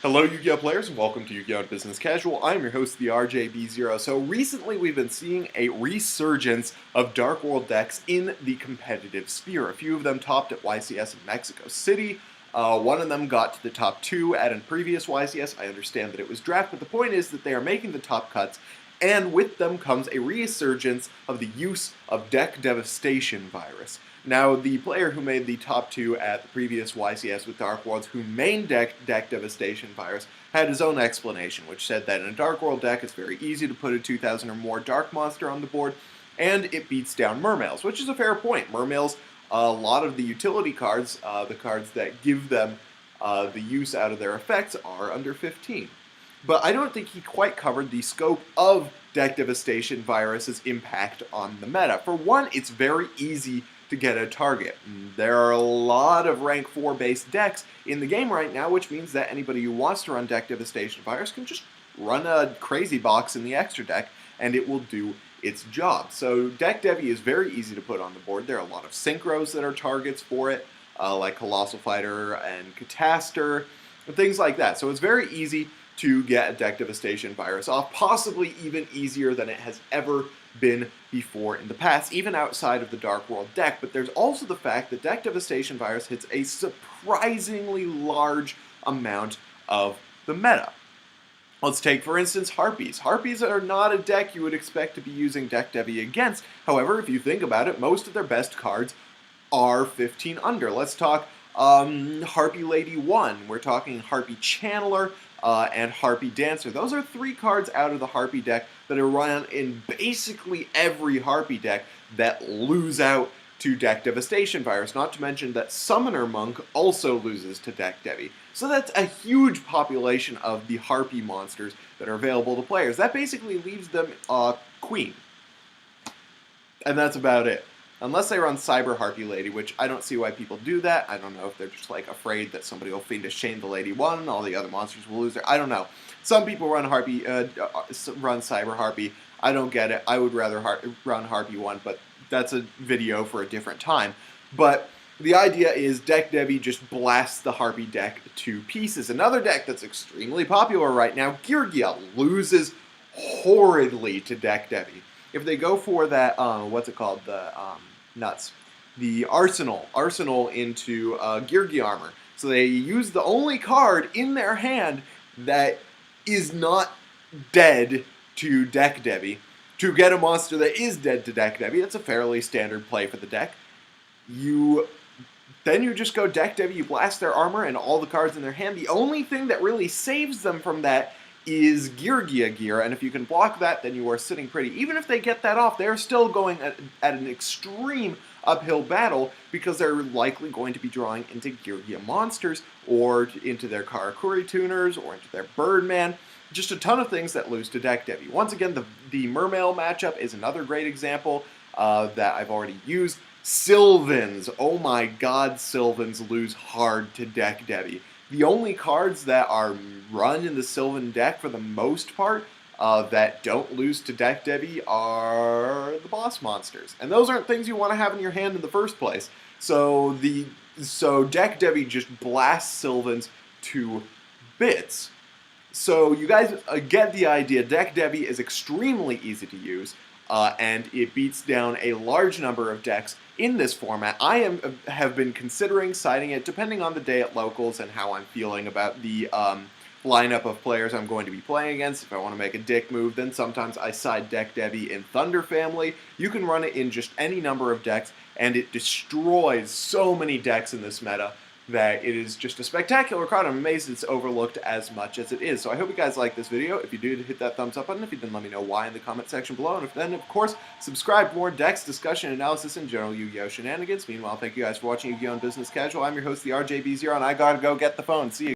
Hello Yu-Gi-Oh players and welcome to Yu-Gi-Oh! Business Casual. I'm your host, the RJB0. So recently we've been seeing a resurgence of Dark World decks in the competitive sphere. A few of them topped at YCS in Mexico City. One of them got to the top 2 at a previous YCS. I understand that it was draft, but the point is that they are making the top cuts, and with them comes a resurgence of the use of deck Devastation Virus. Now, the player who made the top 2 at the previous YCS with Dark Worlds, who main decked deck Devastation Virus, had his own explanation, which said that in a Dark World deck, it's very easy to put a 2,000 or more Dark Monster on the board, and it beats down Mermails, which is a fair point. Mermails, a lot of the utility cards, the cards that give them the use out of their effects, are under 15. But I don't think he quite covered the scope of deck Devastation Virus's impact on the meta. For one, it's very easy to get a target. There are a lot of rank 4 based decks in the game right now, which means that anybody who wants to run deck Devastation Virus can just run a crazy box in the extra deck and it will do its job. So deck Devi is very easy to put on the board. There are a lot of synchros that are targets for it, like Colossal Fighter and Cataster, and things like that. So it's very easy to get a deck Devastation Virus off, possibly even easier than it has ever been before in the past, even outside of the Dark World deck. But there's also the fact that deck Devastation Virus hits a surprisingly large amount of the meta. Let's take, for instance, Harpies. Harpies are not a deck you would expect to be using deck Devi against. However, if you think about it, most of their best cards are 15 under. Let's talk Harpy Lady 1. We're talking Harpy Channeler, and Harpy Dancer. Those are 3 cards out of the Harpy deck that are run in basically every Harpy deck that lose out to deck Devastation Virus, not to mention that Summoner Monk also loses to deck Devi. So that's a huge population of the Harpy monsters that are available to players. That basically leaves them Queen. And that's about it. Unless they run Cyber Harpy Lady, which I don't see why people do that. I don't know if they're just like afraid that somebody will Fiendish Chain the Lady 1 and all the other monsters will lose their... I don't know. Some people run Harpy, run Cyber Harpy. I don't get it. I would rather run Harpy 1, but that's a video for a different time. But the idea is deck Devi just blasts the Harpy deck to pieces. Another deck that's extremely popular right now, Girgia, loses horridly to deck Devi. If they go for that, what's it called, the Arsenal into Girgi armor. So they use the only card in their hand that is not dead to deck Devi to get a monster that is dead to deck Devi. That's a fairly standard play for the deck. Then you just go deck Devi, you blast their armor and all the cards in their hand. The only thing that really saves them from that is Girgia gear, and if you can block that, then you are sitting pretty. Even if they get that off, they're still going at an extreme uphill battle because they're likely going to be drawing into Girgia monsters or into their Karakuri tuners or into their Birdman. Just a ton of things that lose to deck Devi. Once again, the Mermail matchup is another great example that I've already used. Sylvans, oh my god, Sylvans lose hard to deck Devi. The only cards that are run in the Sylvan deck for the most part that don't lose to deck Devi are the boss monsters. And those aren't things you want to have in your hand in the first place. So deck Devi just blasts Sylvans to bits. So you guys get the idea. Deck Devi is extremely easy to use. And it beats down a large number of decks in this format. I have been considering siding it, depending on the day at locals and how I'm feeling about the lineup of players I'm going to be playing against. If I want to make a dick move, then sometimes I side deck Devi in Thunder Family. You can run it in just any number of decks, and it destroys so many decks in this meta that it is just a spectacular card. I'm amazed it's overlooked as much as it is. So I hope you guys like this video. If you did, hit that thumbs up button. If you didn't, let me know why in the comment section below. And then, of course, subscribe for more decks, discussion, analysis, and general Yu-Gi-Oh! Shenanigans. Meanwhile, thank you guys for watching Yu-Gi-Oh! Business Casual. I'm your host, the RJB0, and I gotta go get the phone. See you.